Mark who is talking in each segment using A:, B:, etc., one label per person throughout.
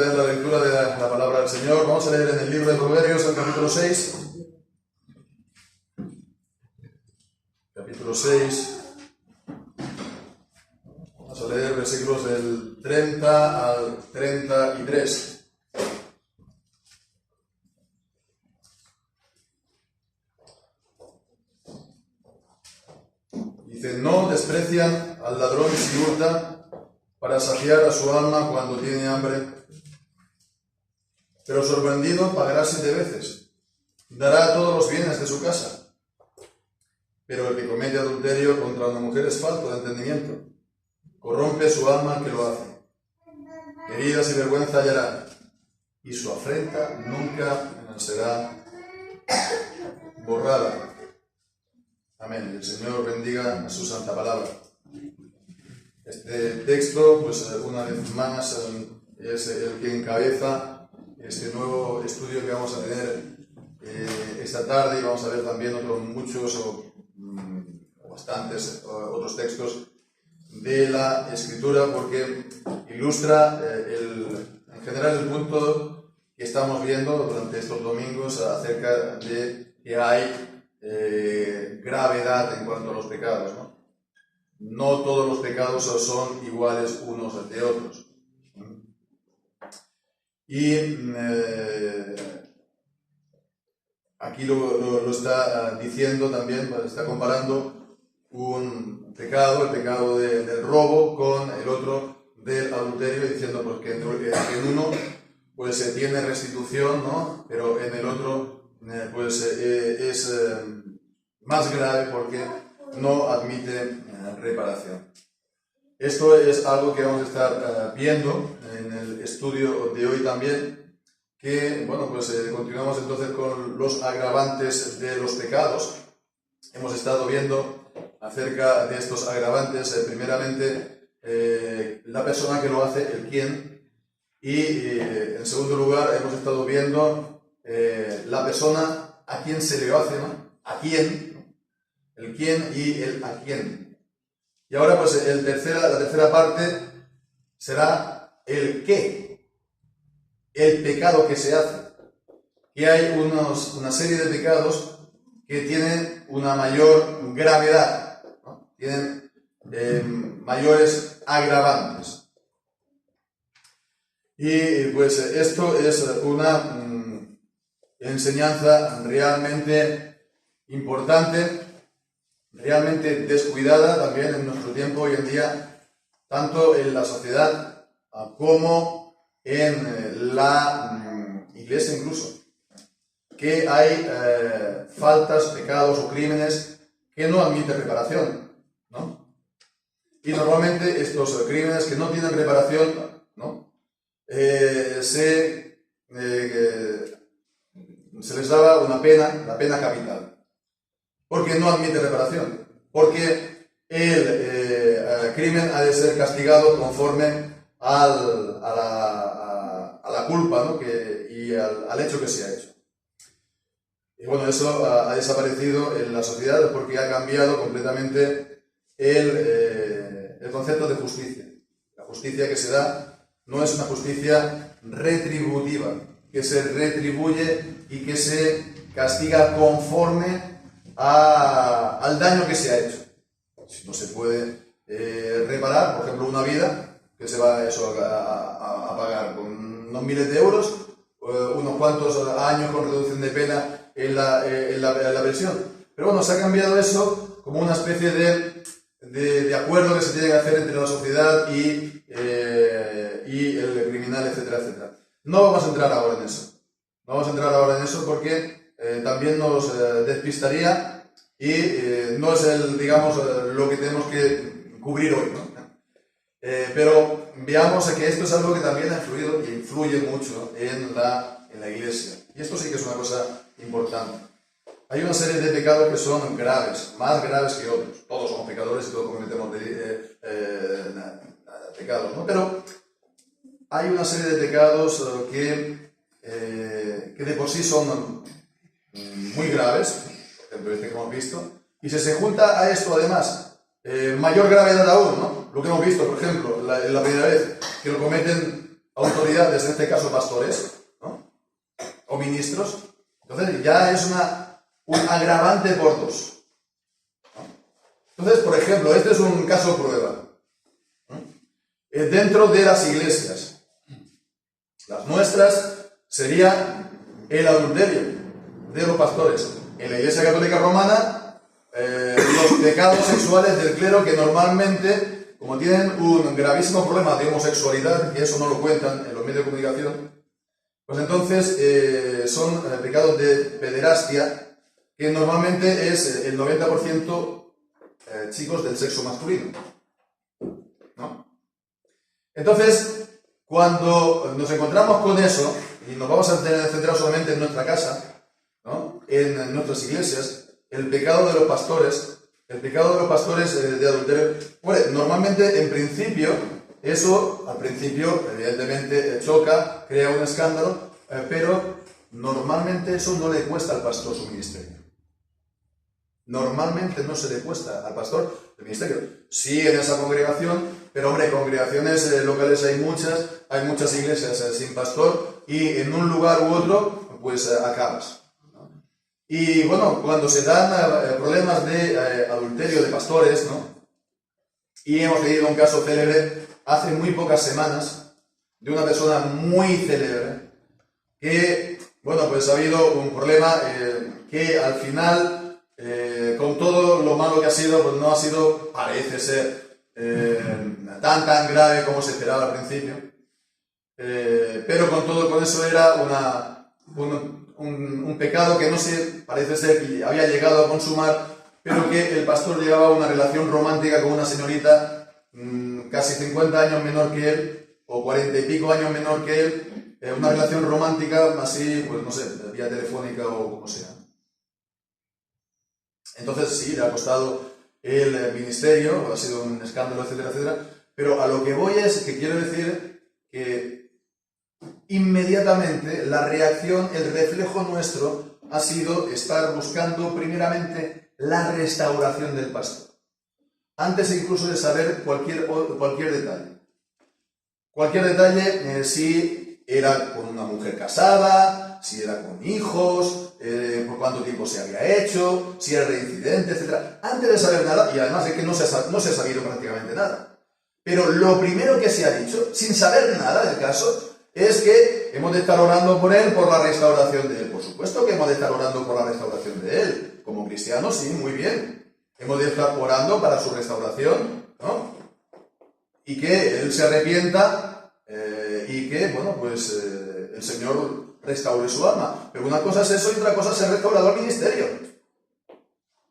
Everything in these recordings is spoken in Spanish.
A: leer la lectura de la palabra del Señor. Vamos a leer en el libro de Proverbios, el capítulo 6. Capítulo 6. Vamos a leer versículos del 30 al 33. Dice: no desprecian al ladrón si hurta para saciar a su alma cuando tiene hambre. Pero sorprendido pagará 7 veces. Dará todos los bienes de su casa. Pero el que comete adulterio contra una mujer es falto de entendimiento. Corrompe su alma que lo hace. Heridas y vergüenza hallará, y su afrenta nunca será borrada. Amén. El Señor bendiga su santa palabra. Este texto, pues una vez más, es el que encabeza este nuevo estudio que vamos a tener esta tarde, y vamos a ver también otros muchos o bastantes otros textos de la Escritura, porque ilustra en general el punto que estamos viendo durante estos domingos acerca de que hay gravedad en cuanto a los pecados, ¿no? No todos los pecados son iguales unos de otros. Y aquí lo está diciendo también, está comparando un pecado, el pecado del robo, con el otro del adulterio, diciendo pues, que en uno pues, se tiene restitución, ¿no? Pero en el otro pues, es más grave porque no admite reparación. Esto es algo que vamos a estar viendo en el estudio de hoy también, que, bueno, pues continuamos entonces con los agravantes de los pecados. Hemos estado viendo acerca de estos agravantes, primeramente, la persona que lo hace, el quién, y en segundo lugar hemos estado viendo la persona a quien se le hace, ¿no? A quién, el quién y el a quién. Y ahora pues la tercera parte será el qué, el pecado que se hace. Y hay una serie de pecados que tienen una mayor gravedad, ¿no? Tienen mayores agravantes. Y pues esto es una enseñanza realmente importante, realmente descuidada también en nuestro tiempo hoy en día, tanto en la sociedad como en la iglesia incluso, que hay faltas, pecados o crímenes que no admiten reparación, ¿no? Y normalmente estos crímenes que no tienen reparación, ¿no? Se les daba una pena, la pena capital. Porque no admite reparación, porque el crimen ha de ser castigado conforme a la culpa, ¿no? y al hecho que se ha hecho. Y bueno, eso ha desaparecido en la sociedad porque ha cambiado completamente el concepto de justicia. La justicia que se da no es una justicia retributiva, que se retribuye y que se castiga conforme al daño que se ha hecho. Si no se puede reparar, por ejemplo, una vida, que se va a pagar con unos miles de euros, unos cuantos años con reducción de pena en la prisión. Pero bueno, se ha cambiado eso como una especie de acuerdo que se tiene que hacer entre la sociedad y el criminal, etcétera, etcétera. No vamos a entrar ahora en eso. No vamos a entrar ahora en eso porque también nos despistaría y no es digamos, lo que tenemos que cubrir hoy, ¿no? Pero veamos que esto es algo que también ha influido y influye mucho en la iglesia. Y esto sí que es una cosa importante. Hay una serie de pecados que son graves, más graves que otros. Todos somos pecadores y todos cometemos pecados, ¿no? Pero hay una serie de pecados que de por sí son muy graves, por ejemplo este que hemos visto, y si se junta a esto además mayor gravedad aún, ¿no? Lo que hemos visto, por ejemplo, la primera vez, que lo cometen autoridades, en este caso pastores, ¿no? O ministros, entonces ya es un agravante por dos, ¿no? Entonces, por ejemplo, este es un caso prueba, ¿no? Dentro de las iglesias, las nuestras sería el adulterio de los pastores. En la Iglesia Católica Romana, los pecados sexuales del clero, que normalmente, como tienen un gravísimo problema de homosexualidad, y eso no lo cuentan en los medios de comunicación, pues entonces son pecados de pederastia, que normalmente es el 90% chicos del sexo masculino, ¿no? Entonces, cuando nos encontramos con eso, y nos vamos a centrar solamente en nuestra casa, ¿no? En nuestras iglesias, el pecado de los pastores de adulterio, bueno, normalmente, en principio, eso, al principio, evidentemente, choca, crea un escándalo, pero normalmente eso no le cuesta al pastor su ministerio. Normalmente no se le cuesta al pastor el ministerio. Sí, en esa congregación, pero hombre, congregaciones locales hay muchas iglesias sin pastor, y en un lugar u otro, pues acabas, ¿no? Y bueno, cuando se dan problemas de adulterio de pastores, ¿no? Y hemos tenido un caso célebre hace muy pocas semanas de una persona muy célebre que, bueno, pues ha habido un problema que al final, con todo lo malo que ha sido, pues no ha sido, parece ser, tan grave como se esperaba al principio, pero con eso era un pecado que no se, parece ser que había llegado a consumar, pero que el pastor llevaba una relación romántica con una señorita casi 50 años menor que él, o 40 y pico años menor que él, una relación romántica así, pues no sé, vía telefónica o como sea. Entonces sí, le ha costado el ministerio, ha sido un escándalo, etcétera, etcétera, pero a lo que voy es que quiero decir que inmediatamente la reacción, el reflejo nuestro ha sido estar buscando primeramente la restauración del pastor, antes incluso de saber cualquier detalle. Cualquier detalle, si era con una mujer casada, si era con hijos, por cuánto tiempo se había hecho, si era reincidente, etc. Antes de saber nada, y además de que no se ha sabido prácticamente nada. Pero lo primero que se ha dicho, sin saber nada del caso, es que hemos de estar orando por él, por la restauración de él. Por supuesto que hemos de estar orando por la restauración de él. Como cristianos, sí, muy bien. Hemos de estar orando para su restauración, ¿no? Y que él se arrepienta y que, bueno, pues el Señor restaure su alma. Pero una cosa es eso y otra cosa es ser restaurador ministerio.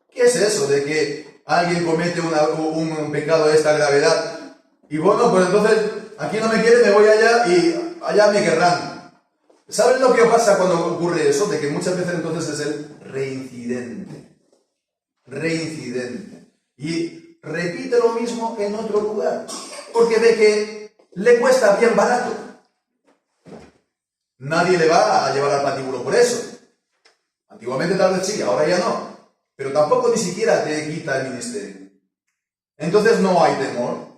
A: ¿Qué es eso de que alguien comete un pecado de esta gravedad? Y bueno, pues entonces, aquí no me quieren, me voy allá y allá me querrán. ¿Saben lo que pasa cuando ocurre eso? De que muchas veces entonces es el reincidente. Reincidente. Y repite lo mismo en otro lugar. Porque ve que le cuesta bien barato. Nadie le va a llevar al patíbulo por eso. Antiguamente tal vez sí, ahora ya no. Pero tampoco ni siquiera te quita el ministerio. Entonces no hay temor.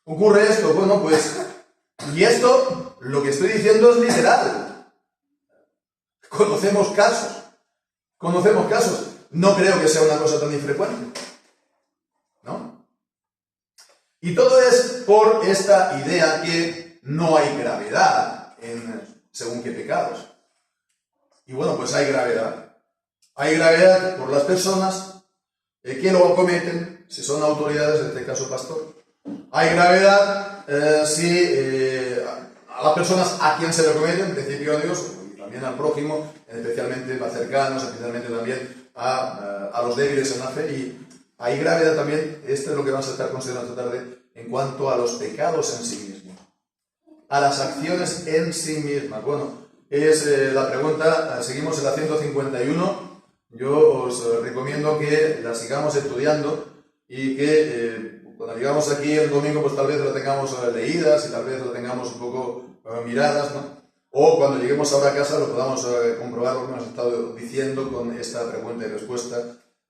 A: Ocurre esto, bueno, pues... Y esto, lo que estoy diciendo es literal. Conocemos casos. No creo que sea una cosa tan infrecuente, ¿no? Y todo es por esta idea que no hay gravedad según qué pecados. Y bueno, pues hay gravedad. Hay gravedad por las personas que lo cometen, si son autoridades, en este caso pastor. Hay gravedad a las personas a quien se le comete, en principio a Dios, y también al prójimo, especialmente más cercanos, especialmente también a los débiles en la fe. Y hay gravedad también, esto es lo que vamos a estar considerando esta tarde, en cuanto a los pecados en sí mismos, a las acciones en sí mismas. Bueno, es la pregunta, seguimos en la 151. Yo os recomiendo que la sigamos estudiando y que cuando llegamos aquí el domingo, pues tal vez la tengamos leídas y tal vez la tengamos un poco miradas, ¿no? O cuando lleguemos ahora a casa lo podamos comprobar lo que hemos estado diciendo con esta pregunta y respuesta,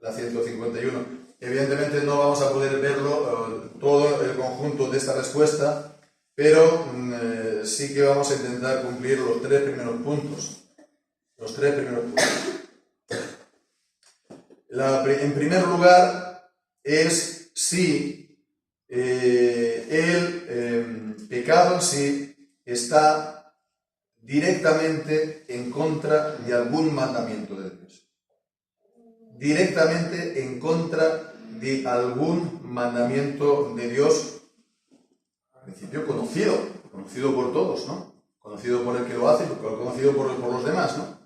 A: la 151. Evidentemente no vamos a poder verlo todo el conjunto de esta respuesta, pero sí que vamos a intentar cumplir los tres primeros puntos. Los tres primeros puntos. En primer lugar, es si el pecado en sí está directamente en contra de algún mandamiento de Dios. Directamente en contra de algún mandamiento de Dios, al principio conocido por todos, ¿no? Conocido por el que lo hace, conocido por los demás, ¿no?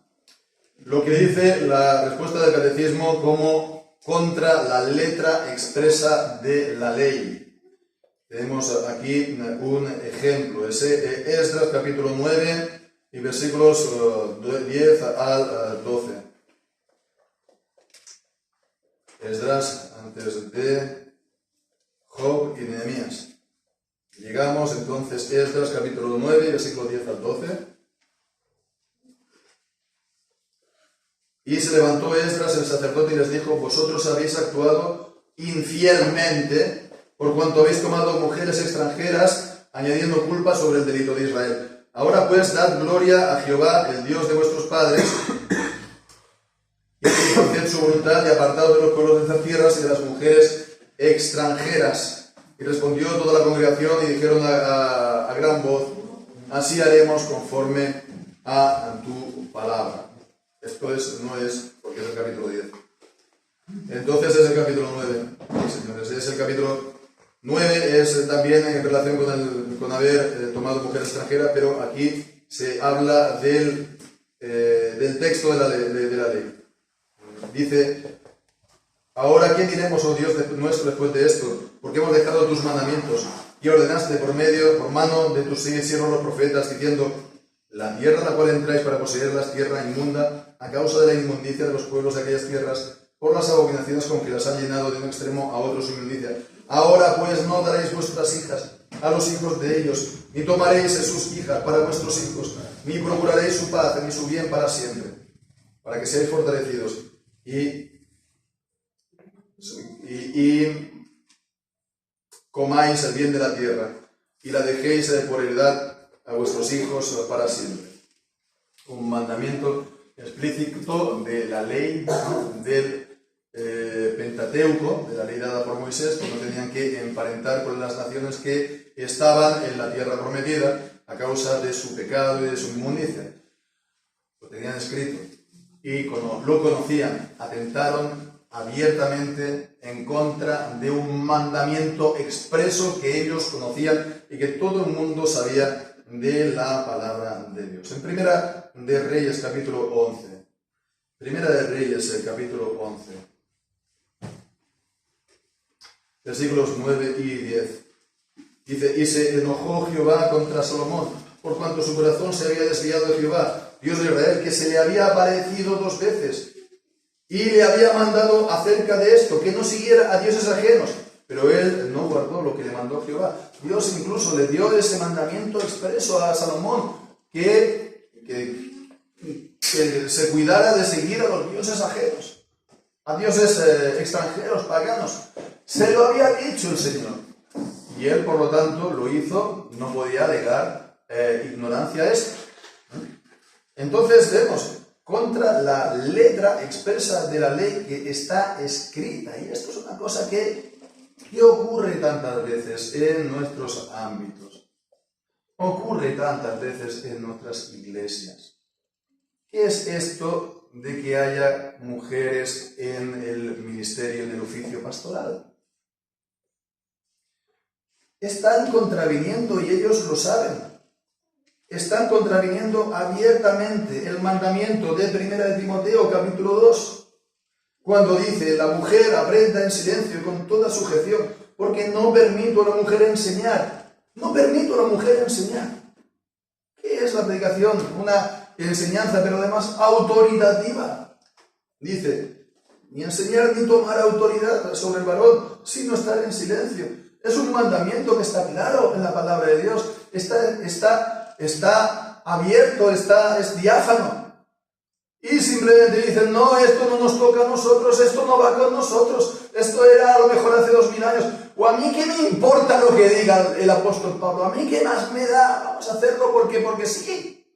A: Lo que dice la respuesta del catecismo como contra la letra expresa de la ley. Tenemos aquí un ejemplo, es Esdras capítulo 9 y versículos 10 al 12. Esdras antes de Job y Nehemías. Llegamos entonces a Esdras capítulo 9, versículos 10 al 12. Y se levantó Esdras el sacerdote y les dijo: vosotros habéis actuado infielmente por cuanto habéis tomado mujeres extranjeras, añadiendo culpa sobre el delito de Israel. Ahora pues dad gloria a Jehová, el Dios de vuestros padres, y haced su voluntad y apartaos de los pueblos de estas tierras y de las mujeres extranjeras. Y respondió toda la congregación y dijeron a gran voz: así haremos conforme a tu palabra. Esto no es porque es el capítulo 10. Entonces es el capítulo 9. Sí, señores, es el capítulo 9, es también en relación con haber tomado mujer extranjera, pero aquí se habla del texto de la ley. Dice: ahora, ¿qué diremos, oh Dios nuestro, después de esto? Porque hemos dejado tus mandamientos y ordenaste por mano de tus siervos los profetas, diciendo: la tierra a la cual entráis para poseerla es tierra inmunda, a causa de la inmundicia de los pueblos de aquellas tierras, por las abominaciones con que las han llenado de un extremo a otro su inmundicia. Ahora pues no daréis vuestras hijas a los hijos de ellos, ni tomaréis sus hijas para vuestros hijos, ni procuraréis su paz ni su bien para siempre, para que seáis fortalecidos y comáis el bien de la tierra, y la dejéis por heredad a vuestros hijos para siempre. Un mandamiento explícito de la ley, ¿no?, del Pentateuco, de la ley dada por Moisés, que no tenían que emparentar con las naciones que estaban en la tierra prometida a causa de su pecado y de su inmundicia. Lo tenían escrito y como lo conocían, atentaron abiertamente en contra de un mandamiento expreso que ellos conocían y que todo el mundo sabía de la palabra de Dios. En Primera de Reyes capítulo 11. Primera de Reyes, el capítulo 11. Versículos 9 y 10. Dice: y se enojó Jehová contra Salomón, por cuanto su corazón se había desviado de Jehová, Dios de Israel, que se le había aparecido 2 veces, y le había mandado acerca de esto, que no siguiera a dioses ajenos. Pero él no guardó lo que le mandó Jehová. Dios incluso le dio ese mandamiento expreso a Salomón, que se cuidara de seguir a los dioses ajenos, a dioses extranjeros, paganos. Se lo había dicho el Señor. Y él, por lo tanto, lo hizo, no podía alegar ignorancia a esto. Entonces vemos contra la letra expresa de la ley que está escrita. Y esto es una cosa que ocurre tantas veces en nuestros ámbitos. Ocurre tantas veces en nuestras iglesias. ¿Qué es esto de que haya mujeres en el ministerio, en el oficio pastoral? Están contraviniendo, y ellos lo saben, están contraviniendo abiertamente el mandamiento de 1 Timoteo capítulo 2, cuando dice: la mujer aprenda en silencio con toda sujeción, porque no permito a la mujer enseñar. No permito a la mujer enseñar. ¿Qué es la predicación? Una enseñanza, pero además autoritativa. Dice: ni enseñar ni tomar autoridad sobre el varón, sino estar en silencio. Es un mandamiento que está claro en la palabra de Dios. Está abierto, es diáfano. Y simplemente dicen: no, esto no nos toca a nosotros, esto no va con nosotros, esto era a lo mejor hace 2000 años.
B: o a mí qué me importa lo que diga el apóstol Pablo, a mí qué más me da, vamos a hacerlo porque sí.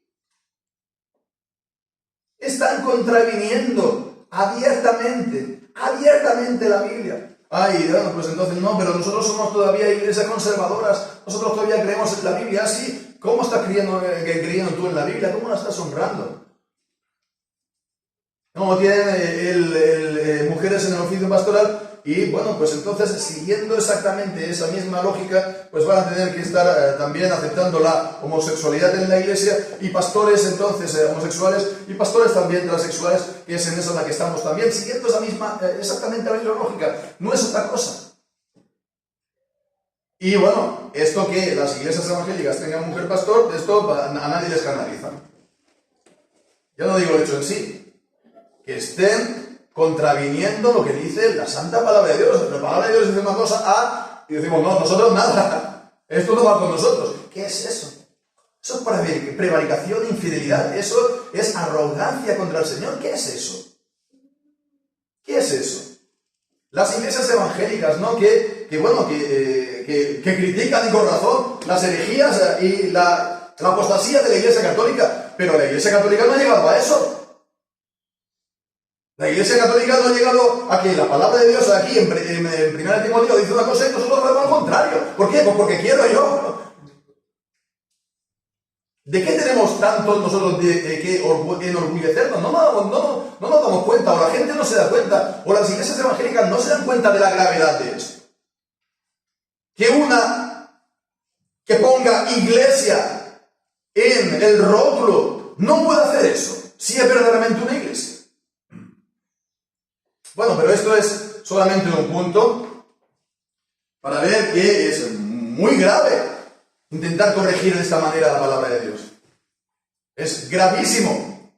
B: Están contraviniendo abiertamente la Biblia. Ay, bueno, pues entonces no, pero nosotros somos todavía iglesias conservadoras, nosotros todavía creemos en la Biblia, así. ¿Cómo estás creyendo tú en la Biblia? ¿Cómo la estás honrando? No, tienen mujeres en el oficio pastoral y, bueno, pues entonces, siguiendo exactamente esa misma lógica, pues van a tener que estar también aceptando la homosexualidad en la iglesia, y pastores entonces homosexuales y pastores también transexuales, que es en eso en la que estamos también, siguiendo esa misma, exactamente la misma lógica, no es otra cosa. Y bueno, esto que las iglesias evangélicas tengan mujer pastor, esto a nadie les escandaliza. Ya no digo el hecho en sí, que estén contraviniendo lo que dice la santa palabra de Dios. La palabra de Dios dice una cosa A y decimos, no, nosotros nada. Esto no va con nosotros. ¿Qué es eso? Eso es prevaricación, infidelidad. Eso es arrogancia contra el Señor. ¿Qué es eso? ¿Qué es eso? Las iglesias evangélicas, ¿no? Que critican y con razón las herejías y la apostasía de la Iglesia Católica. Pero la Iglesia Católica no ha llegado a eso. La Iglesia Católica no ha llegado a que la palabra de Dios aquí en 1 Timoteo dice una cosa y nosotros hacemos lo contrario. ¿Por qué? Pues porque quiero yo. ¿De qué tenemos tanto nosotros que enorgullecernos? No nos damos cuenta, o la gente no se da cuenta, o las iglesias evangélicas no se dan cuenta de la gravedad de esto. Que ponga iglesia en el rótulo no puede hacer eso, si es verdaderamente una iglesia. Bueno, pero esto es solamente un punto para ver que es muy grave intentar corregir de esta manera la palabra de Dios. Es gravísimo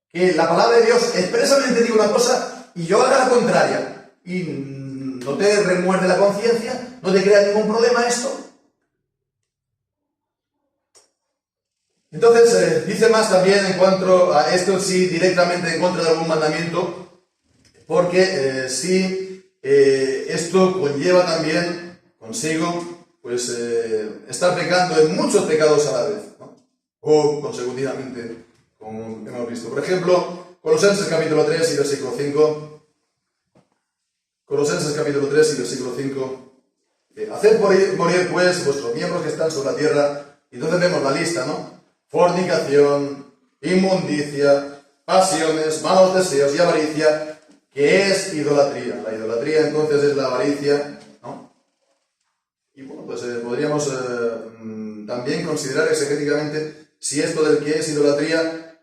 B: que la palabra de Dios expresamente diga una cosa y yo haga la contraria. Y no te remuerde la conciencia, no te crea ningún problema esto. Entonces, dice más también en cuanto a esto, sí, directamente en contra de algún mandamiento. Porque esto conlleva también consigo, pues, estar pecando en muchos pecados a la vez, ¿no? O consecutivamente, como hemos visto. Por ejemplo, Colosenses capítulo 3 y versículo 5. Colosenses capítulo 3 y versículo 5. Haced morir, pues, vuestros miembros que están sobre la tierra. Y entonces vemos la lista, ¿no? Fornicación, inmundicia, pasiones, malos deseos y avaricia, que es idolatría. La idolatría entonces es la avaricia, ¿no? Y bueno, pues podríamos también considerar exegéticamente si esto del que es idolatría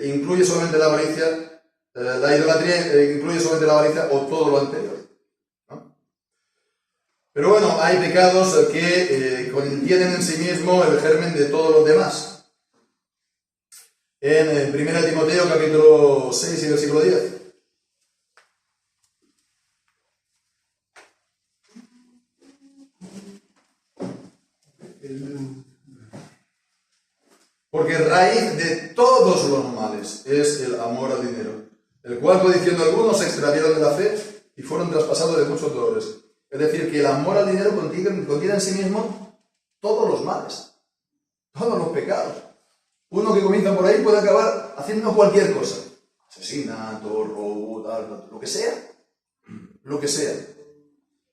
B: incluye solamente la avaricia, la idolatría incluye solamente la avaricia o todo lo anterior, ¿no? Pero bueno, hay pecados que contienen en sí mismo el germen de todos los demás. En 1 Timoteo capítulo 6 y versículo 10. Porque raíz de todos los males es el amor al dinero, el cual, codiciando algunos, se extraviaron de la fe y fueron traspasados de muchos dolores. Es decir, que el amor al dinero contiene en sí mismo todos los males, todos los pecados. Uno que comienza por ahí puede acabar haciendo cualquier cosa. Asesinato, robo, tal, lo que sea. Lo que sea.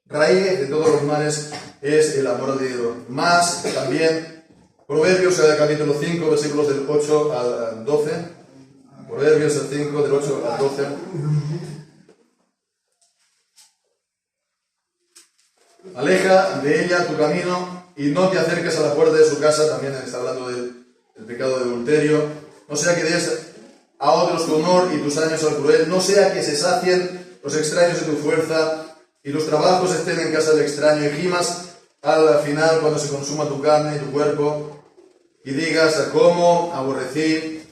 B: Raíz de todos los males es el amor al dinero. Más también Proverbios capítulo 5, versículos del 8 al 12. Proverbios 5, del 8 al 12. Aleja de ella tu camino y no te acerques a la puerta de su casa. También está hablando del pecado de adulterio. No sea que des a otros tu honor y tus años al cruel. No sea que se sacien los extraños de tu fuerza y los trabajos estén en casa del extraño, y gimas al final cuando se consuma tu carne y tu cuerpo, y digas cómo aborrecí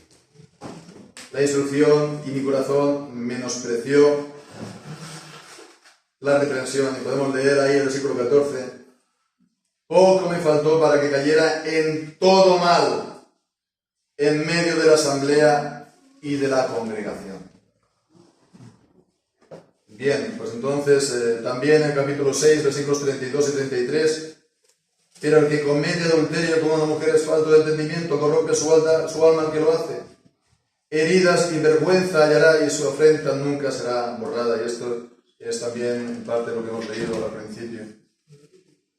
B: la instrucción y mi corazón menospreció la reprensión. Y podemos leer ahí el versículo 14. Poco me faltó para que cayera en todo mal en medio de la asamblea y de la congregación. Bien, pues entonces también en el capítulo 6, versículos 32 y 33, pero el que comete adulterio con una mujer es falto de entendimiento, corrompe su alma el que lo hace. Heridas y vergüenza hallará y su afrenta nunca será borrada. Y esto es también parte de lo que hemos leído al principio.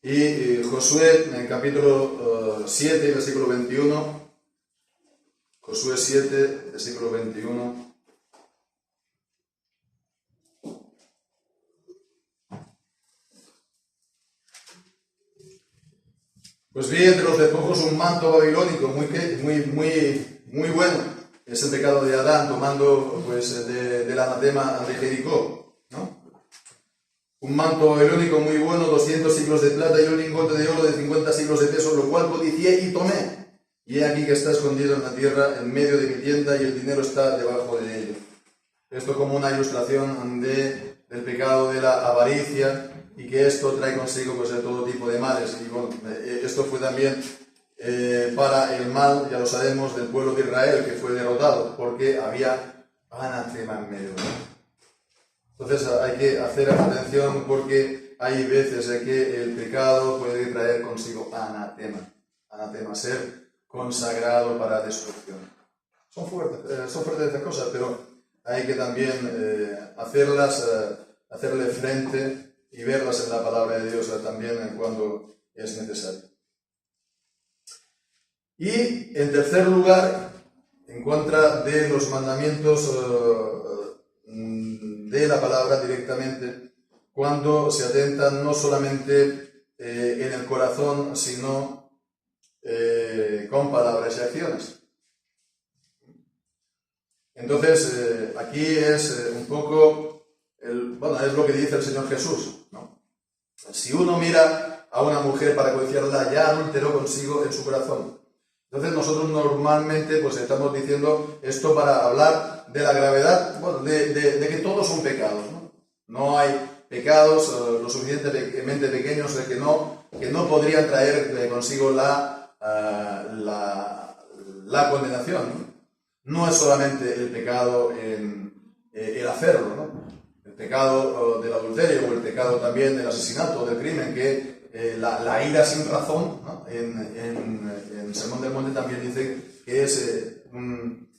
B: Y Josué en el capítulo 7, versículo 21, Josué 7, versículo 21. Pues vi entre los despojos un manto babilónico muy bueno. Es el pecado de Adán, tomando pues del anatema de Jericó, ¿no? Un manto babilónico muy bueno, 200 siclos de plata y un lingote de oro de 50 siclos de peso, lo cual codicié y tomé. Y he aquí que está escondido en la tierra, en medio de mi tienda, y el dinero está debajo de ello. Esto como una ilustración del pecado de la avaricia, y que esto trae consigo pues de todo tipo de males. Y bueno, esto fue también para el mal, ya lo sabemos, del pueblo de Israel, que fue derrotado, porque había anatema en medio. Entonces hay que hacer atención, porque hay veces que el pecado puede traer consigo anatema, ser consagrado para destrucción. Son fuertes estas cosas, pero hay que también hacerle frente y verlas en la palabra de Dios también cuando es necesario. Y en tercer lugar, en contra de los mandamientos de la palabra directamente, cuando se atentan no solamente en el corazón, sino con palabras y acciones. Entonces, aquí es un poco, es lo que dice el Señor Jesús, ¿no? Si uno mira a una mujer para codiciarla, ya adulteró consigo en su corazón. Entonces nosotros normalmente pues estamos diciendo esto para hablar de la gravedad, de que todos son pecados, ¿no? No hay pecados lo suficientemente pequeños que no podrían traer consigo la condenación, ¿no? No es solamente el pecado en el hacerlo, ¿no? El pecado del adulterio o el pecado también del asesinato, del crimen, que la ira sin razón, ¿no? En Sermón del Monte también dice que es un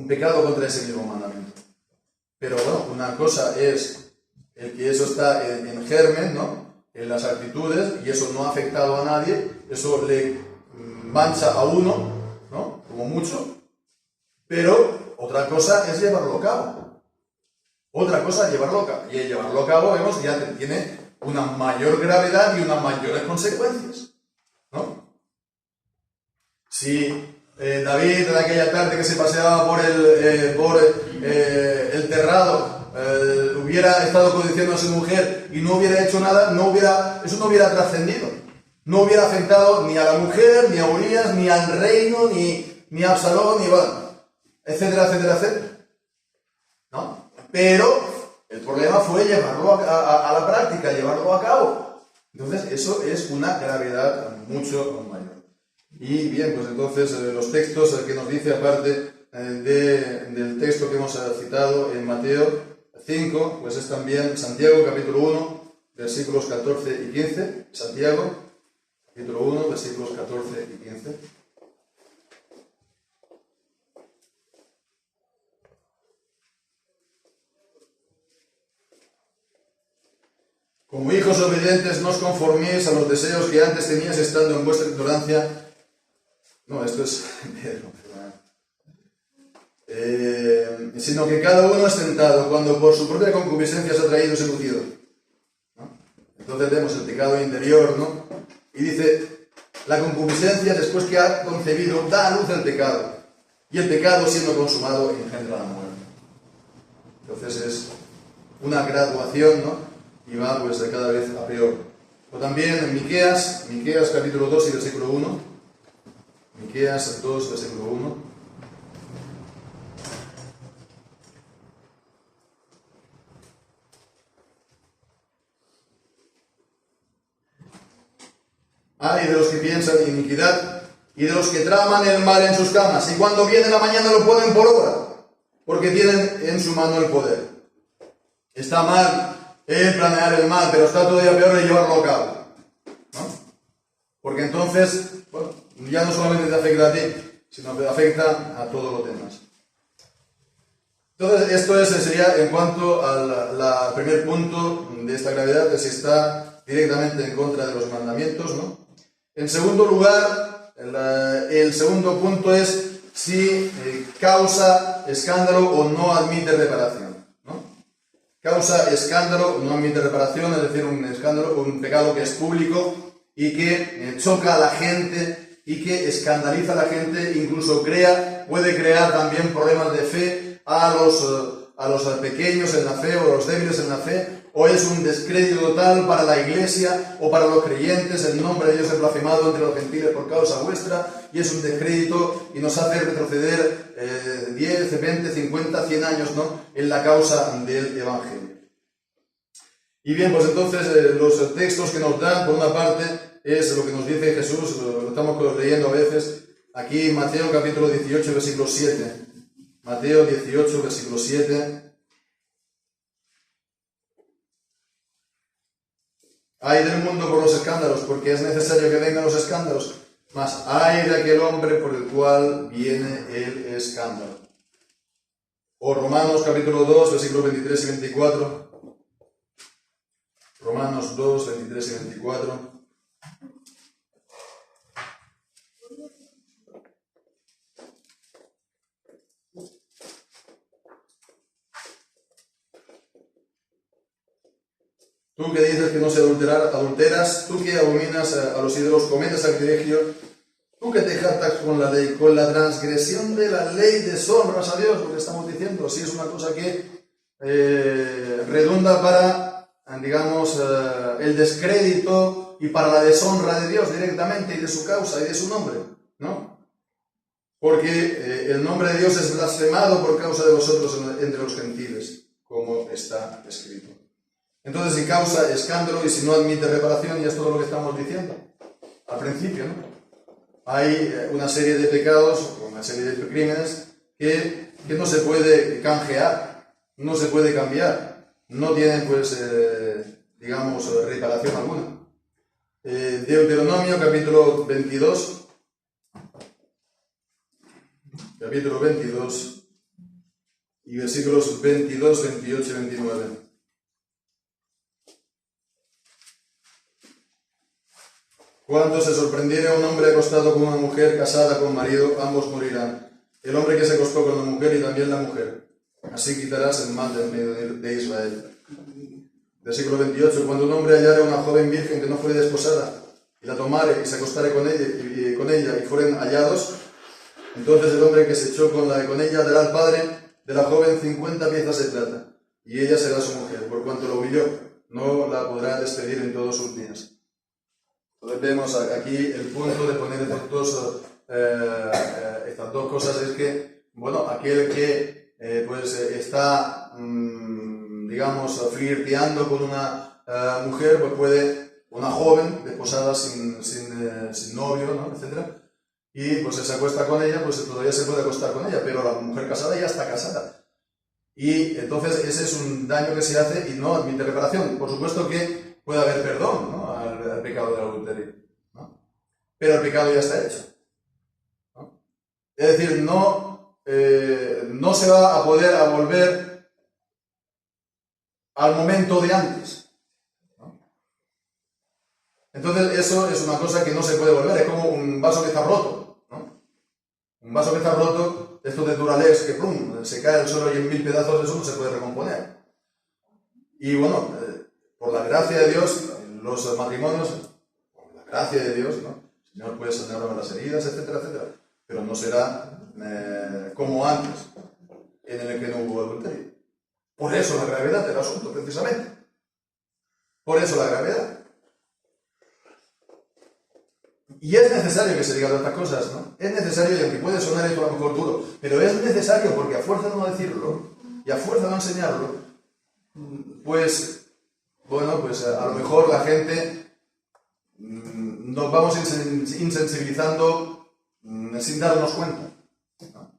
B: pecado contra ese mismo mandamiento. Pero bueno, una cosa es el que eso está en germen, ¿no? En las actitudes, y eso no ha afectado a nadie, eso le mancha a uno, ¿no? Como mucho. Pero otra cosa es llevarlo a cabo. Otra cosa es llevarlo a cabo. Y llevarlo a cabo, vemos, ya tiene una mayor gravedad y unas mayores consecuencias, ¿no? Si David en aquella tarde que se paseaba por el terrado hubiera estado codiciando a su mujer y no hubiera hecho nada, eso no hubiera trascendido. No hubiera afectado ni a la mujer, ni a Urías, ni al reino, ni a Absalón, etcétera, etcétera, etcétera, ¿no? Pero el problema fue llevarlo a la práctica, llevarlo a cabo. Entonces, eso es una gravedad mucho mayor. Y bien, pues entonces los textos que nos dice, aparte del texto que hemos citado en Mateo 5, pues es también Santiago, capítulo 1, versículos 14 y 15. Santiago, capítulo 1, versículos 14 y 15. Como hijos obedientes, no os conforméis a los deseos que antes teníais estando en vuestra ignorancia. No, esto es Pedro, sino que cada uno es tentado cuando por su propia concupiscencia se ha traído seducido, ¿no? Entonces vemos el pecado interior, ¿no? Y dice, la concupiscencia, después que ha concebido, da a luz el pecado. Y el pecado, siendo consumado, engendra la muerte. Entonces es una graduación, ¿no? Y va pues de cada vez a peor. O también en Miqueas capítulo 2 y versículo 1. Miqueas 2, versículo 1. Ay de los que piensan iniquidad y de los que traman el mal en sus camas, y cuando viene la mañana lo ponen por obra, porque tienen en su mano el poder. Está mal el planear el mal, pero está todavía peor el llevarlo a cabo, ¿no? Porque entonces, bueno, ya no solamente te afecta a ti, sino que afecta a todos los demás. Entonces, esto sería en cuanto al primer punto de esta gravedad, que si está directamente en contra de los mandamientos, ¿no? En segundo lugar, el segundo punto es si causa escándalo o no admite reparación, ¿no? Causa escándalo, no admite reparación, es decir, un escándalo, un pecado que es público y que choca a la gente y que escandaliza a la gente, incluso puede crear también problemas de fe a los pequeños en la fe o a los débiles en la fe, o es un descrédito total para la iglesia o para los creyentes. El nombre de Dios es blasfemado entre los gentiles por causa vuestra, y es un descrédito y nos hace retroceder 10, 20, 50, 100 años, ¿no?, en la causa del Evangelio. Y bien, pues entonces los textos que nos dan, por una parte, es lo que nos dice Jesús, lo estamos leyendo a veces, aquí en Mateo capítulo 18, versículo 7. Mateo 18, versículo 7. Ay del mundo por los escándalos, porque es necesario que vengan los escándalos, mas ay de aquel hombre por el cual viene el escándalo. O Romanos capítulo 2, versículos 23 y 24. Romanos 2, 23 y 24. Tú que dices que no se adulteras, tú que abominas a los ídolos, cometes sacrilegio, tú que te jactas con la ley, con la transgresión de la ley deshonras a Dios, lo que estamos diciendo. Si es una cosa que redunda para, digamos, el descrédito y para la deshonra de Dios directamente y de su causa y de su nombre, ¿no? Porque el nombre de Dios es blasfemado por causa de vosotros entre los gentiles, como está escrito. Entonces, si causa escándalo y si no admite reparación, y es todo lo que estamos diciendo al principio, ¿no? Hay una serie de pecados, una serie de crímenes que no se puede canjear, no se puede cambiar, no tienen, pues, digamos, reparación alguna. Deuteronomio capítulo 22, y versículos 22, 28 y 29. Cuando se sorprendiera un hombre acostado con una mujer casada con marido, ambos morirán. El hombre que se acostó con la mujer y también la mujer. Así quitarás el mal del medio de Israel. Versículo 28. Cuando un hombre hallare a una joven virgen que no fue desposada, y la tomare y se acostare con ella y fueren hallados, entonces el hombre que se echó con ella dará al padre de la joven 50 piezas de plata, y ella será su mujer, por cuanto lo humilló, no la podrá despedir en todos sus días. Entonces vemos aquí el punto de poner estas dos cosas, es que, bueno, aquel que está, digamos, flirteando con una mujer, pues puede, una joven desposada sin novio, ¿no?, etcétera, y pues se acuesta con ella, pues todavía se puede acostar con ella, pero la mujer casada ya está casada. Y entonces ese es un daño que se hace y no admite reparación. Por supuesto que puede haber perdón, ¿no?, al pecado del adulterio, ¿no?, pero el pecado ya está hecho, ¿no? Es decir, no se va a poder volver al momento de antes, ¿no? Entonces eso es una cosa que no se puede volver. Es como un vaso que está roto, ¿no? Un vaso que está roto, esto de Duralex, que plum, se cae al suelo y en 1000 pedazos, eso no se puede recomponer. Y bueno, por la gracia de Dios, los matrimonios, por la gracia de Dios, ¿no?, el Señor puede sanar las heridas, etcétera, etcétera, pero no será como antes, en el que no hubo adulterio. Por eso la gravedad del asunto, precisamente. Por eso la gravedad. Y es necesario que se digan estas cosas, ¿no? Es necesario, y aunque puede sonar esto a lo mejor duro, pero es necesario porque a fuerza de no decirlo y a fuerza de no enseñarlo, pues, bueno, pues a lo mejor la gente nos vamos insensibilizando sin darnos cuenta, ¿no?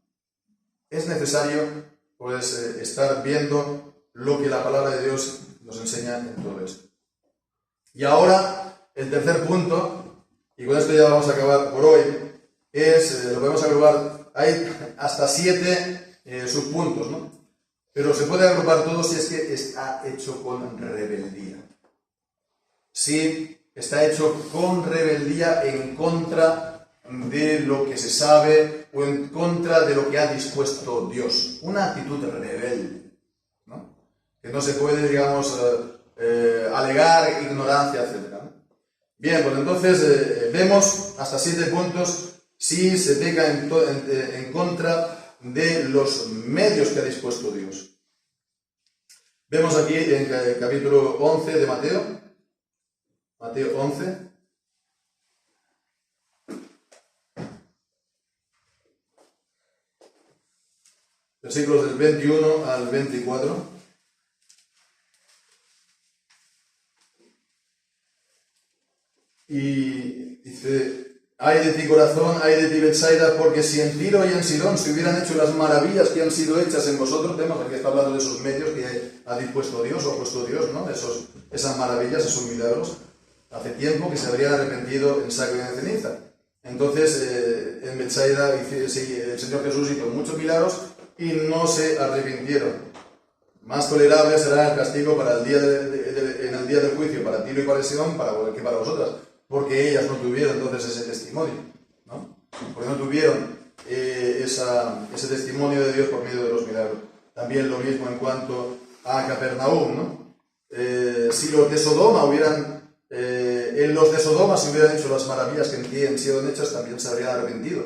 B: Es necesario, pues, estar viendo lo que la palabra de Dios nos enseña en todo esto. Y ahora, el tercer punto, y con esto ya vamos a acabar por hoy, es, lo podemos agrupar, hay hasta 7 subpuntos, ¿no? Pero se puede agrupar todo si es que está hecho con rebeldía. Si está hecho con rebeldía en contra de lo que se sabe o en contra de lo que ha dispuesto Dios. Una actitud rebelde, ¿no? Que no se puede, digamos, alegar ignorancia, etc., ¿no? Bien, pues entonces vemos hasta 7 puntos si se peca en contra de los medios que ha dispuesto Dios. Vemos aquí en el capítulo 11 de Mateo 11, versículos del 21 al 24. Y dice: ay de ti, corazón, ay de ti, Betsaida, porque si en Tiro y en Sidón se hubieran hecho las maravillas que han sido hechas en vosotros, vemos aquí está hablando de esos medios que ha dispuesto Dios, o ha puesto Dios, ¿no? Esas maravillas, esos milagros, hace tiempo que se habrían arrepentido en saco y en ceniza. Entonces, en Betsaida el Señor Jesús hizo muchos milagros y no se arrepintieron. Más tolerable será el castigo para el día en el día del juicio para Tiro y para Sidón que para vosotras, porque ellas no tuvieron entonces ese testimonio, ¿no? Porque no tuvieron ese testimonio de Dios por medio de los milagros. También lo mismo en cuanto a Capernaum, ¿no? Si los de Sodoma en los de Sodoma se hubieran hecho las maravillas que en ti han sido hechas, también se habrían arrepentido,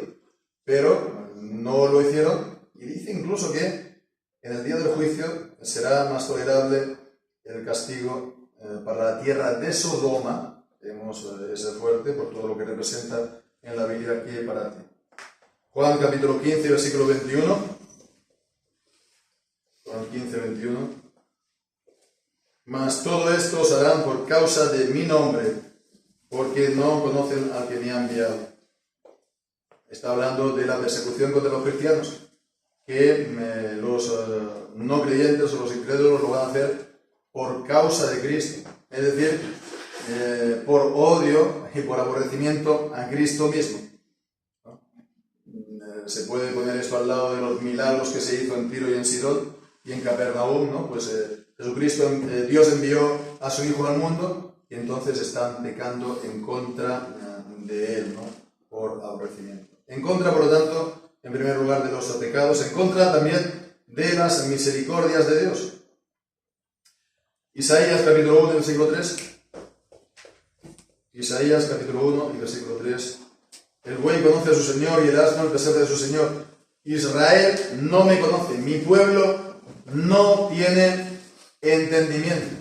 B: pero no lo hicieron, y dice incluso que en el día del juicio será más tolerable el castigo para la tierra de Sodoma. Vemos ese fuerte por todo lo que representa en la Biblia que para ti. Juan capítulo 15, versículo 21. Juan 15, 21. Mas todo esto os harán por causa de mi nombre, porque no conocen al que me ha enviado. Está hablando de la persecución contra los cristianos, que los no creyentes o los incrédulos lo van a hacer por causa de Cristo. Es decir, por odio y por aborrecimiento a Cristo mismo, ¿no? Se puede poner esto al lado de los milagros que se hizo en Tiro y en Sidón y en Capernaum, ¿no? Pues Jesucristo, Dios envió a su Hijo al mundo y entonces están pecando en contra de Él, ¿no? Por aborrecimiento. En contra, por lo tanto, en primer lugar de los pecados, en contra también de las misericordias de Dios. Isaías capítulo 1, versículo 3. Isaías capítulo 1 y versículo 3. El buey conoce a su Señor y el asno el pesebre de su Señor. Israel no me conoce, mi pueblo no tiene entendimiento.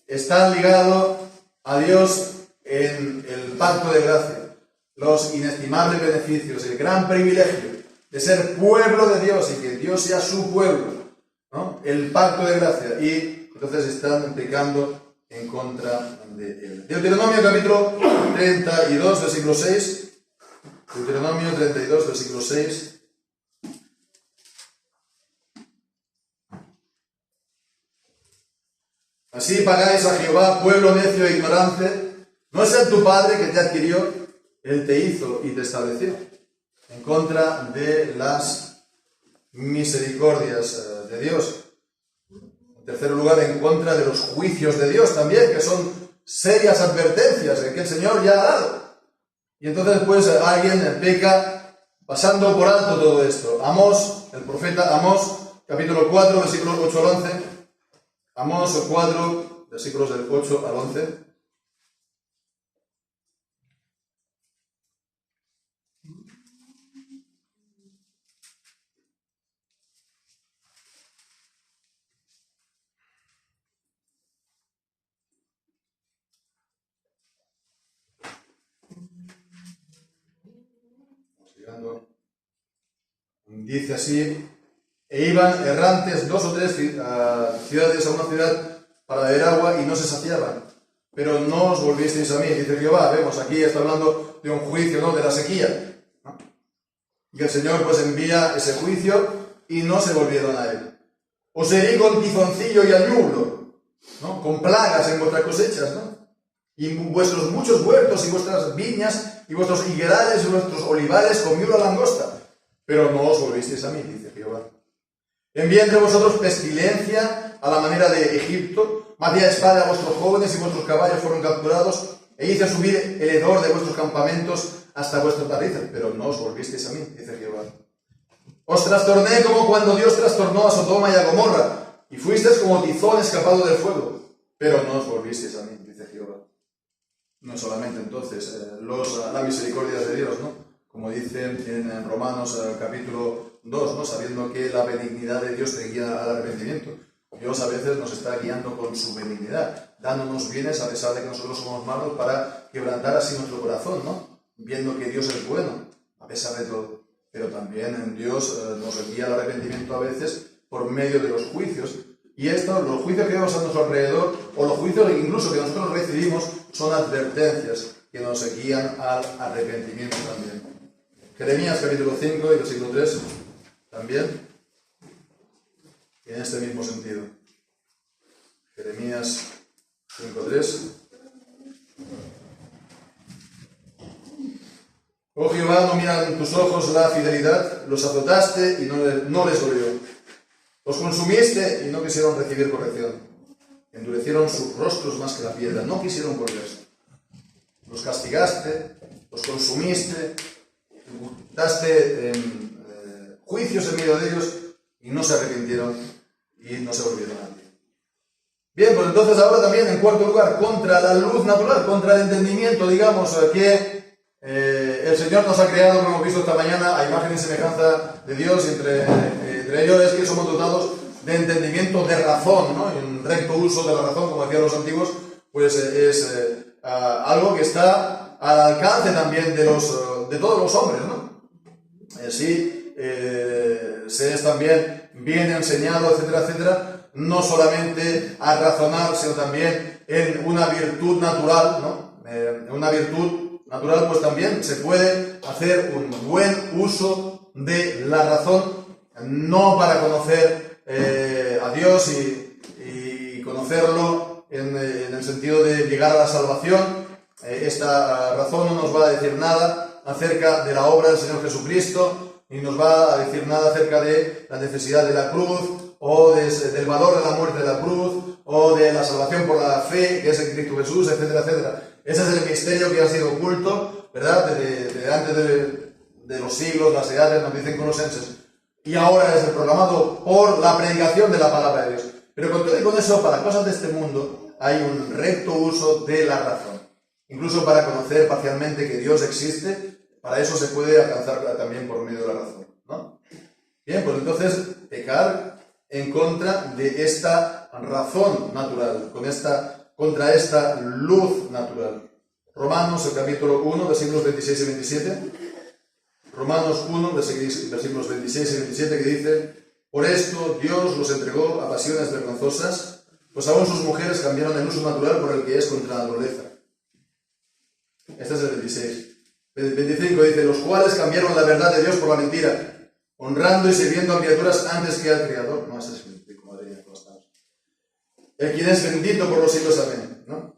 B: Están ligados a Dios en el pacto de gracia, los inestimables beneficios, el gran privilegio de ser pueblo de Dios y que Dios sea su pueblo, ¿no? El pacto de gracia, y entonces están pecando en contra de él. Deuteronomio capítulo 32, versículo 6. Deuteronomio 32, versículo 6. Así pagáis a Jehová, pueblo necio e ignorante. ¿No es él tu padre que te adquirió? Él te hizo y te estableció. En contra de las misericordias de Dios. En tercer lugar, en contra de los juicios de Dios también, que son serias advertencias que el Señor ya ha dado. Y entonces pues alguien peca pasando por alto todo esto. Amós, el profeta Amós, capítulo 4, versículos 8 al 11. Amós 4, versículos del 8 al 11. Dice así: e iban errantes 2 o 3 ciudades a una ciudad para beber agua y no se saciaban, pero no os volvisteis a mí. Dice Jehová. Vemos aquí, está hablando de un juicio, ¿no? De la sequía, ¿no? Y el Señor pues envía ese juicio y no se volvieron a él. Os herí con tizoncillo y añulo, ¿no? Con plagas en vuestras cosechas, ¿no? Y vuestros muchos huertos y vuestras viñas y vuestros higuerales y vuestros olivares comió la langosta. Pero no os volvisteis a mí, dice Jehová. Envié entre vosotros pestilencia a la manera de Egipto, maté a espada a vuestros jóvenes y vuestros caballos fueron capturados, e hice subir el hedor de vuestros campamentos hasta vuestras barrizas, pero no os volvisteis a mí, dice Jehová. Os trastorné como cuando Dios trastornó a Sodoma y a Gomorra, y fuisteis como tizón escapado del fuego, pero no os volvisteis a mí, dice Jehová. No solamente entonces la misericordia de Dios, ¿no? Como dice en Romanos capítulo 2, ¿no? Sabiendo que la benignidad de Dios te guía al arrepentimiento. Dios a veces nos está guiando con su benignidad, dándonos bienes a pesar de que nosotros somos malos para quebrantar así nuestro corazón, ¿no? Viendo que Dios es bueno, a pesar de todo. Pero también en Dios nos guía al arrepentimiento a veces por medio de los juicios. Y esto, los juicios que vemos a nuestro alrededor, o los juicios incluso que nosotros recibimos, son advertencias que nos guían al arrepentimiento también. Jeremías capítulo 5 y versículo 3 también, en este mismo sentido. Jeremías 5:3. Oh Jehová, no miran tus ojos la fidelidad, los azotaste y no les dolió. Los consumiste y no quisieron recibir corrección. Endurecieron sus rostros más que la piedra, no quisieron volverse. Los castigaste, los consumiste, daste juicios en medio de ellos y no se arrepintieron y no se volvieron a ti. Bien, pues entonces ahora también en cuarto lugar, contra la luz natural, contra el entendimiento, digamos, que el Señor nos ha creado, como hemos visto esta mañana, a imagen y semejanza de Dios, y entre ellos es que somos dotados de entendimiento, de razón, ¿no? Y un recto uso de la razón, como decían los antiguos, pues es algo que está al alcance también de todos los hombres, ¿no? Sí, se es también bien enseñado, etcétera, etcétera, no solamente a razonar, sino también en una virtud natural, ¿no? En una virtud natural, pues también se puede hacer un buen uso de la razón, no para conocer a Dios y conocerlo en el sentido de llegar a la salvación. Esta razón no nos va a decir nada acerca de la obra del Señor Jesucristo, ni nos va a decir nada acerca de la necesidad de la cruz, o del valor de la muerte de la cruz, o de la salvación por la fe que es en Cristo Jesús, etcétera, etcétera. Ese es el misterio que ha sido oculto, ¿verdad? Desde antes de los siglos, las edades, nos dicen Colosenses. Y ahora es proclamado por la predicación de la palabra de Dios. Pero con todo y con eso, para cosas de este mundo, hay un recto uso de la razón. Incluso para conocer parcialmente que Dios existe, para eso se puede alcanzar también por medio de la razón, ¿no? Bien, pues entonces, pecar en contra de esta razón natural, contra esta luz natural. Romanos, el capítulo 1, versículos 26 y 27. Romanos 1, versículos 26 y 27, que dice: por esto Dios los entregó a pasiones vergonzosas, pues aún sus mujeres cambiaron el uso natural por el que es contra la naturaleza. Este es el 26. El 25 dice: los cuales cambiaron la verdad de Dios por la mentira, honrando y sirviendo a criaturas antes que al Creador. No, este es el 25, madre mía, ¿cómo estamos? El quien es bendito por los siglos, amén, ¿no?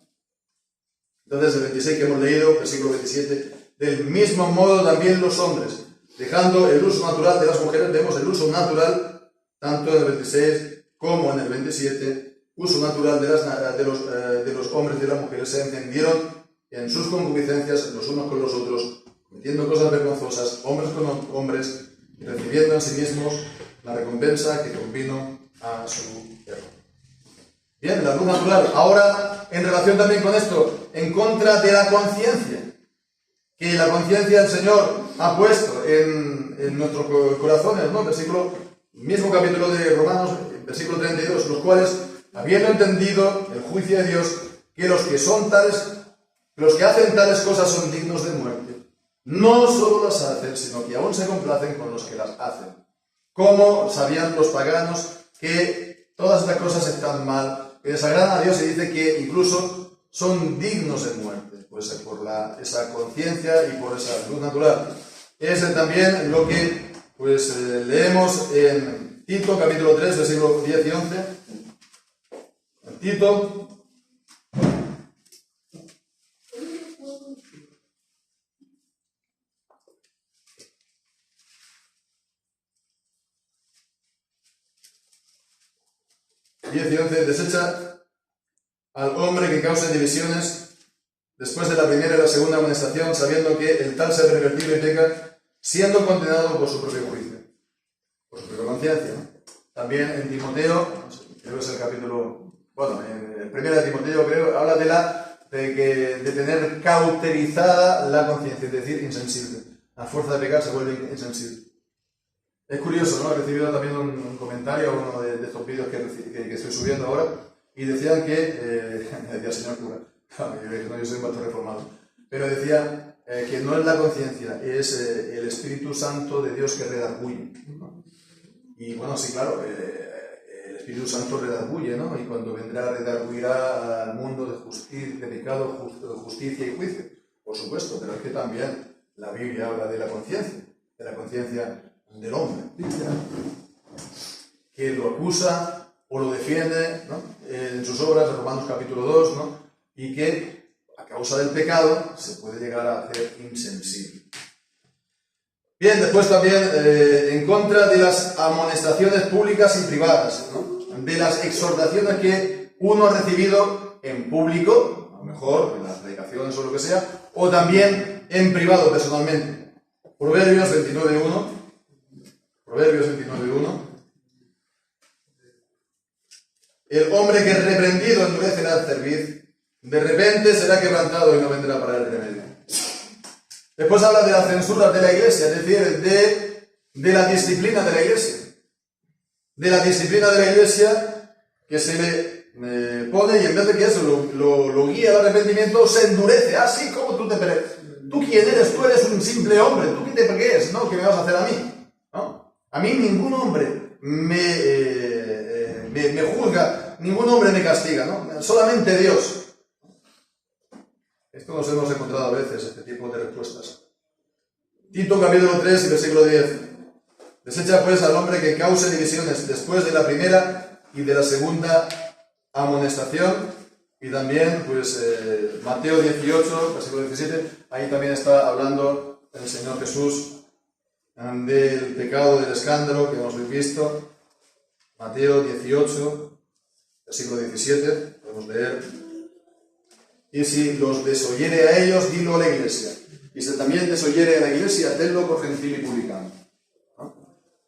B: Entonces el 26 que hemos leído, versículo 27, del mismo modo también los hombres, dejando el uso natural de las mujeres, vemos el uso natural, tanto en el 26 como en el 27, uso natural de los hombres y de las mujeres, se encendieron en sus concupiscencias los unos con los otros, cometiendo cosas vergonzosas, hombres con hombres, y recibiendo en sí mismos la recompensa que convino a su error. Bien, la luz natural. Ahora, en relación también con esto, en contra de la conciencia, que la conciencia del Señor ha puesto en nuestros corazones, ¿no? Mismo capítulo de Romanos, versículo 32, los cuales, habiendo entendido el juicio de Dios, que los que hacen tales cosas son dignos de muerte, no solo las hacen, sino que aún se complacen con los que las hacen. Como sabían los paganos que todas estas cosas están mal, que desagradan a Dios, y dice que incluso son dignos de muerte, pues por esa conciencia y por esa luz natural. Es también lo que leemos en Tito, capítulo 3, versículos 10 y 11. Tito. Y 11, desecha al hombre que cause divisiones después de la primera y la segunda amonestación, sabiendo que el tal se ha pervertido y peca, siendo condenado por su propio juicio, por su propia conciencia, ¿no? También en Timoteo, creo que es el capítulo, bueno, en el primero de Timoteo creo, habla de tener cauterizada la conciencia, es decir, insensible. A fuerza de pecar se vuelve insensible. Es curioso, ¿no? He recibido también un comentario a uno de estos vídeos que estoy subiendo ahora, y decían que, me decía el señor cura, no, yo soy un pastor reformado, pero decía que no es la conciencia, es el Espíritu Santo de Dios que redarguye, ¿no? Y bueno, sí, claro, el Espíritu Santo redarguye, ¿no? Y cuando vendrá, redarguirá al mundo de pecado, justicia y juicio, por supuesto, pero es que también la Biblia habla de la conciencia del hombre, que lo acusa o lo defiende, ¿no? En sus obras, en Romanos capítulo 2, ¿no? Y que a causa del pecado se puede llegar a hacer insensible. Bien, después también en contra de las amonestaciones públicas y privadas, ¿no? De las exhortaciones que uno ha recibido en público, a lo mejor en las predicaciones o lo que sea, o también en privado personalmente. Proverbios 29.1. Proverbios 29.1. El hombre que reprendido endurece la cerviz, de repente será quebrantado y no vendrá para él remedio. Después habla de las censuras de la iglesia, es decir, de la disciplina de la iglesia. De la disciplina de la iglesia que se le pone, y en vez de que eso lo guía al arrepentimiento, se endurece. Ah, sí, ¿cómo tú te pereces? ¿Tú quién eres? Tú eres un simple hombre. ¿Tú qué te crees? ¿No? ¿Qué me vas a hacer a mí? ¿No? A mí ningún hombre me juzga, ningún hombre me castiga, ¿no? Solamente Dios. Esto nos hemos encontrado a veces, este tipo de respuestas. Tito capítulo 3 y versículo 10. Desecha pues al hombre que cause divisiones después de la primera y de la segunda amonestación. Y también, pues, Mateo 18, versículo 17, ahí también está hablando el Señor Jesús del pecado, del escándalo que hemos visto. Mateo 18, versículo 17, podemos leer. Y si los desoyere a ellos, dilo a la iglesia. Y si también desoyere a la iglesia, tenlo por gentil y publicano, ¿no?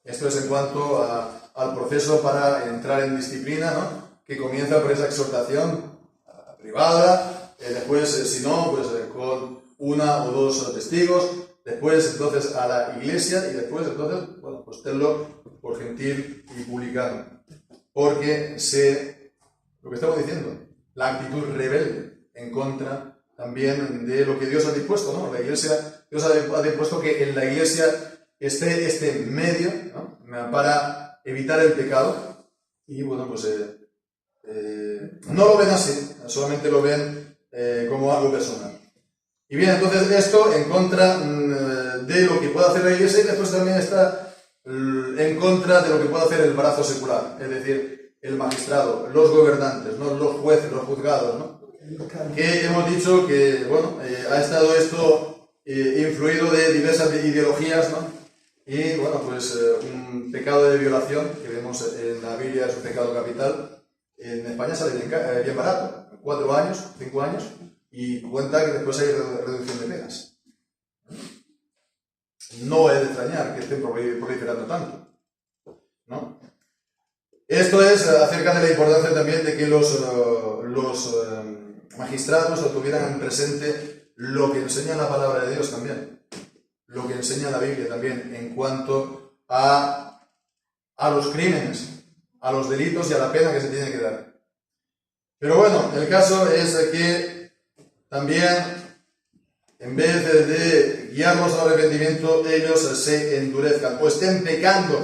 B: Esto es en cuanto al proceso para entrar en disciplina, ¿no? Que comienza por esa exhortación privada, después, si no, pues con una o dos testigos, después entonces a la iglesia, y después entonces, bueno, pues tenlo por gentil y publicano. Porque lo que estamos diciendo, la actitud rebelde en contra también de lo que Dios ha dispuesto, ¿no? La iglesia, Dios ha dispuesto que en la iglesia esté este medio, ¿no? Para evitar el pecado, y bueno, pues no lo ven así, solamente lo ven como algo personal. Y bien, entonces esto en contra de lo que puede hacer la iglesia, y después también está en contra de lo que puede hacer el brazo secular, es decir, el magistrado, los gobernantes, ¿no? Los jueces, los juzgados, ¿no? Que hemos dicho que, bueno, ha estado esto influido de diversas ideologías, ¿no? Y, bueno, pues un pecado de violación, que vemos en la Biblia es un pecado capital, en España sale bien barato, 4 años, 5 años, y cuenta que después hay reducción de penas. No es de extrañar que estén proliferando tanto, ¿no? Esto es acerca de la importancia también de que los magistrados tuvieran presente lo que enseña la palabra de Dios también, lo que enseña la Biblia también en cuanto a los crímenes, a los delitos y a la pena que se tiene que dar. Pero bueno, el caso es que también, en vez de guiarlos al arrepentimiento, ellos se endurezcan o estén pecando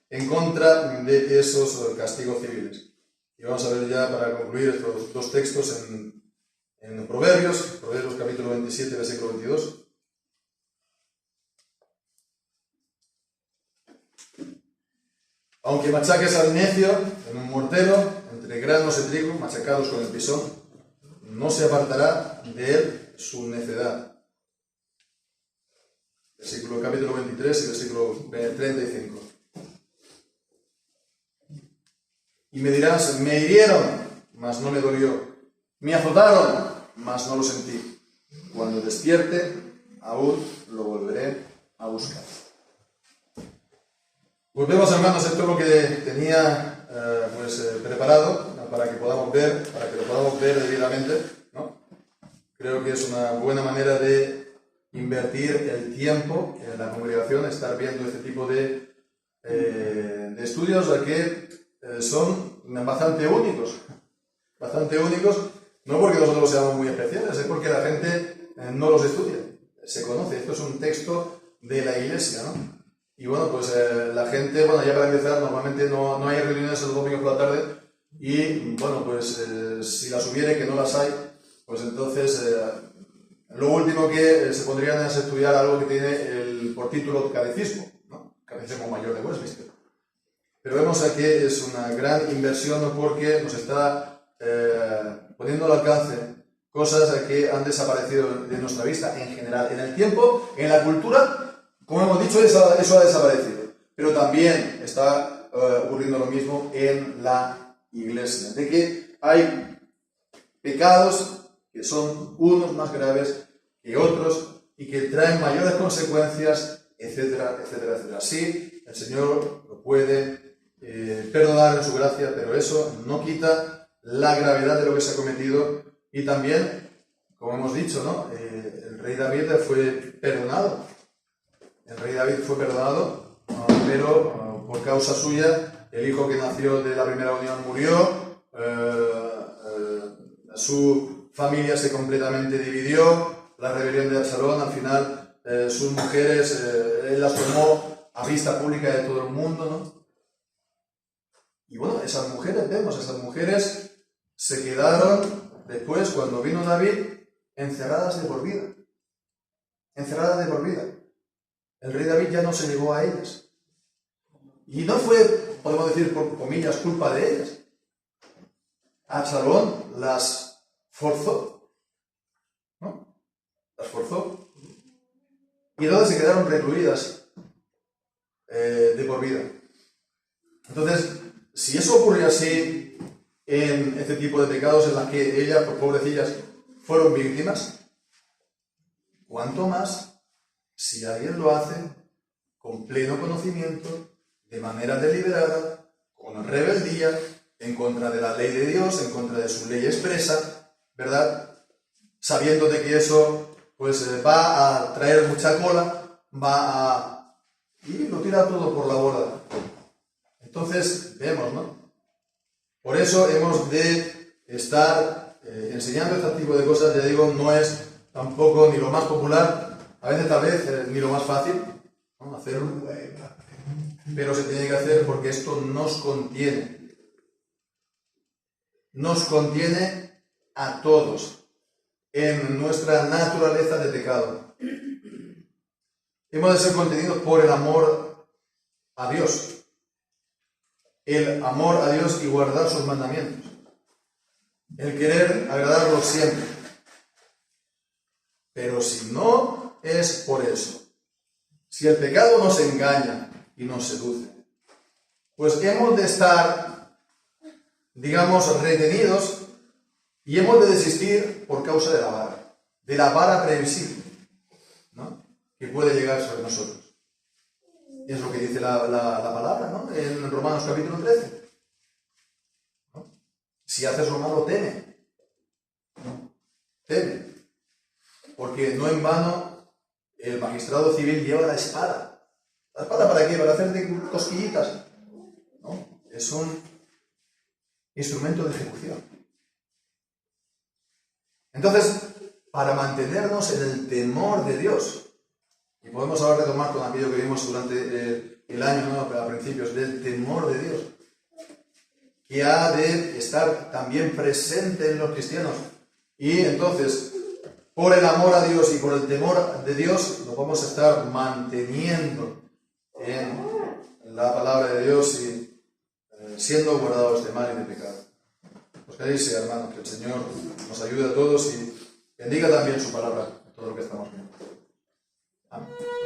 B: en contra de esos castigos civiles. Y vamos a ver ya para concluir estos dos textos en Proverbios capítulo 27, versículo 22. Aunque machaques al necio en un mortero, entre granos de trigo machacados con el pisón, no se apartará de él su necedad. Capítulo 23 y versículo 35. Y me dirás, me hirieron, mas no me dolió. Me azotaron, mas no lo sentí. Cuando despierte, aún lo volveré a buscar. Pues vemos, hermanos, esto es lo que tenía preparado para que lo podamos ver debidamente, ¿no? Creo que es una buena manera de invertir el tiempo en la congregación, estar viendo este tipo de estudios que son bastante únicos, no porque nosotros seamos muy especiales, es porque la gente no los estudia, se conoce. Esto es un texto de la Iglesia, ¿no? Y bueno, pues la gente, bueno, ya para empezar, normalmente no hay reuniones los domingos por la tarde y, bueno, pues si las hubiere, que no las hay, pues entonces lo último que se pondrían es estudiar algo que tiene por título catecismo, ¿no? Catecismo Mayor de Westminster. Pero vemos aquí que es una gran inversión porque nos está poniendo al alcance cosas que han desaparecido de nuestra vista en general. En el tiempo, en la cultura, como hemos dicho, eso ha desaparecido. Pero también está ocurriendo lo mismo en la Iglesia. De que hay pecados que son unos más graves que otros y que traen mayores consecuencias, etcétera, etcétera, etcétera. Sí, el Señor lo puede perdonar en su gracia, pero eso no quita la gravedad de lo que se ha cometido. Y también, como hemos dicho, ¿no? El rey David fue perdonado. Pero por causa suya, el hijo que nació de la primera unión murió, su familia se completamente dividió, la rebelión de Absalón, al final sus mujeres, él las tomó a vista pública de todo el mundo, ¿no? Y bueno, esas mujeres se quedaron después, cuando vino David, encerradas de por vida. El rey David ya no se negó a ellas. Y no fue, podemos decir, por comillas, culpa de ellas. Absalón las forzó, ¿no? Y entonces se quedaron recluidas de por vida. Entonces, si eso ocurrió así en este tipo de pecados en las que ellas, por pobrecillas, fueron víctimas, ¿cuánto más si alguien lo hace con pleno conocimiento, de manera deliberada, con rebeldía, en contra de la ley de Dios, en contra de su ley expresa, ¿verdad? Sabiendo de que eso pues va a traer mucha cola, y lo tira todo por la borda. Entonces, vemos, ¿no? Por eso hemos de estar enseñando este tipo de cosas. Ya digo, no es tampoco ni lo más popular, a veces tal vez ni lo más fácil, ¿no? Hacerlo, pero se tiene que hacer porque esto nos contiene a todos en nuestra naturaleza de pecado. Hemos de ser contenidos por el amor a Dios. El amor a Dios y guardar sus mandamientos. El querer agradarlo siempre. Pero si no es por eso, si el pecado nos engaña y nos seduce, pues hemos de estar, digamos, retenidos y hemos de desistir por causa de la vara previsible, ¿no? Que puede llegar sobre nosotros. Es lo que dice la palabra, ¿no? En Romanos capítulo 13. ¿No? Si haces lo malo, teme. ¿No? Teme. Porque no en vano el magistrado civil lleva la espada. ¿La espada para qué? Para hacerte cosquillitas. ¿No? Es un instrumento de ejecución. Entonces, para mantenernos en el temor de Dios, y podemos ahora retomar con aquello que vimos durante el año, ¿no? A principios, del temor de Dios, que ha de estar también presente en los cristianos. Y entonces, por el amor a Dios y por el temor de Dios, nos vamos a estar manteniendo en la palabra de Dios y siendo guardados de mal y de pecado. Os queréis, hermanos, que el Señor nos ayude a todos y bendiga también su palabra en todo lo que estamos viendo. Amén.